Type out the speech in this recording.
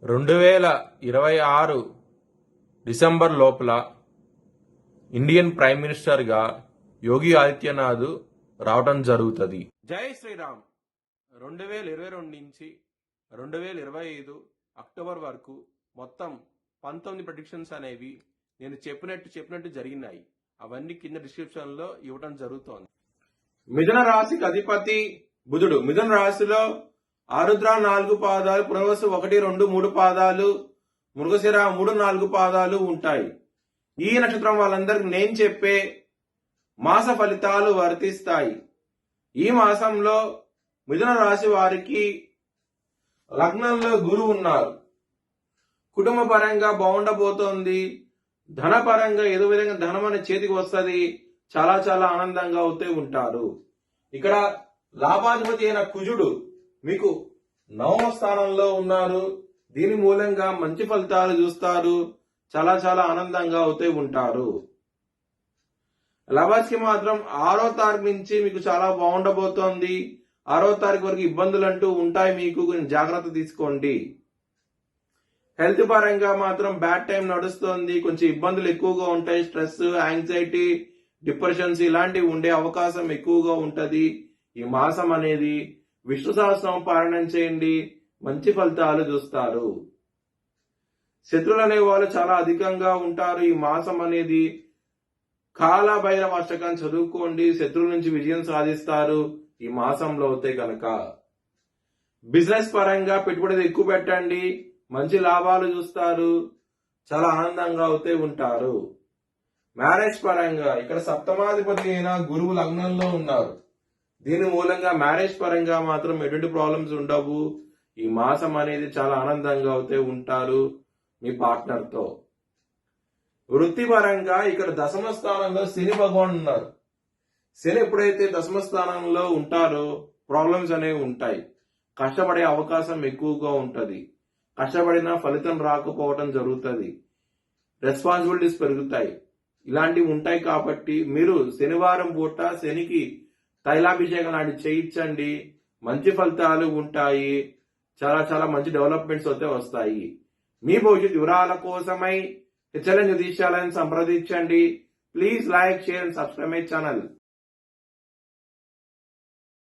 2026 December లోపల Indian prime మినిస్టర్గా యోగి ఆదిత్యనాథ్ రావటం జరుగుతుంది. జై శ్రీరామ్. 2022 నుంచి 2025 అక్టోబర్ వరకు మొత్తం 19 ప్రెడిక్షన్స్ అనేవి నేను చెప్పినట్టు జరిగినాయి. అవన్నీ కింద డిస్క్రిప్షన్ లో ఇవ్వటం జరుగుతోంది. మిథున రాశికి అధిపతి బుధుడు. మిథున రాశిలో ఆరుద్ర 4 పాదాలు, పునర్వసు 1, 2, 3 పాదాలు, మృగశిర 3, 4 పాదాలు ఉంటాయి. ఈ నక్షత్రం వాళ్ళందరికీ నేను చెప్పే మాస ఫలితాలు వర్తిస్తాయి. ఈ మాసంలో మిథున రాశి వారికి లగ్నంలో గురువు ఉన్నారు. కుటుంబ పరంగా బాగుండబోతోంది. ధన పరంగా ఏదో విధంగా ధనం అనే చేతికి వస్తుంది. చాలా చాలా ఆనందంగా అవుతూ ఉంటారు. ఇక్కడ లాభాధిపతి అయిన కుజుడు మీకు 9వ స్థానంలో ఉన్నారు. దీని మూలంగా మంచి ఫలితాలు చూస్తారు. చాలా చాలా ఆనందంగా అవుతూ ఉంటారు. లవర్స్ మాత్రం 6వ తారీఖు నుంచి మీకు చాలా బాగుండబోతోంది. 6వ తారీఖు వరకు ఇబ్బందులు అంటూ ఉంటాయి. మీకు కొంచెం జాగ్రత్త తీసుకోండి. హెల్త్ పరంగా మాత్రం బ్యాడ్ టైం నడుస్తోంది. కొంచెం ఇబ్బందులు ఎక్కువగా ఉంటాయి. స్ట్రెస్, యాంగ్జైటీ, డిప్రెషన్స్ ఇలాంటివి ఉండే అవకాశం ఎక్కువగా ఉంటది. ఈ మాసం అనేది విష్ణు సహస్రం పారాయణం చేయండి. మంచి ఫలితాలు చూస్తారు. శత్రువులు అనే వాళ్ళు చాలా అధికంగా ఉంటారు. ఈ మాసం అనేది కాల భైరవ అష్టకం చదువుకోండి. శత్రువుల నుంచి విజయం సాధిస్తారు ఈ మాసంలో అవుతే కనుక. బిజినెస్ పరంగా పెట్టుబడి ఎక్కువ పెట్టండి. మంచి లాభాలు చూస్తారు. చాలా ఆనందంగా అవుతూ ఉంటారు. మ్యారేజ్ పరంగా ఇక్కడ సప్తమాధిపతి అయిన గురువు లగ్నంలో ఉన్నారు. దీని మూలంగా మ్యారేజ్ పరంగా మాత్రం ఎటువంటి ప్రాబ్లమ్స్ ఉండవు. ఈ మాసం అనేది చాలా ఆనందంగా అవుతూ ఉంటారు మీ పార్ట్నర్ తో. వృత్తి పరంగా ఇక్కడ దశమ స్థానంలో శని భగవాన్ ఉన్నారు. శని ఎప్పుడైతే దశమ స్థానంలో ఉంటారో ప్రాబ్లమ్స్ అనేవి ఉంటాయి. కష్టపడే అవకాశం ఎక్కువగా ఉంటది. కష్టపడినా ఫలితం రాకపోవడం జరుగుతుంది. రెస్పాన్సిబిలిటీస్ పెరుగుతాయి. ఇలాంటివి ఉంటాయి. కాబట్టి మీరు శనివారం పూట శనికి తైలాభిషేకం లాంటి చేయించండి. మంచి ఫలితాలు ఉంటాయి. చాలా చాలా మంచి డెవలప్మెంట్స్ అయితే వస్తాయి. మీ భవిష్యత్ వివరాల కోసమై హెచ్ఎల్ఎన్ జ్యోతిష్యాలను సంప్రదించండి. Please like, share and subscribe my channel.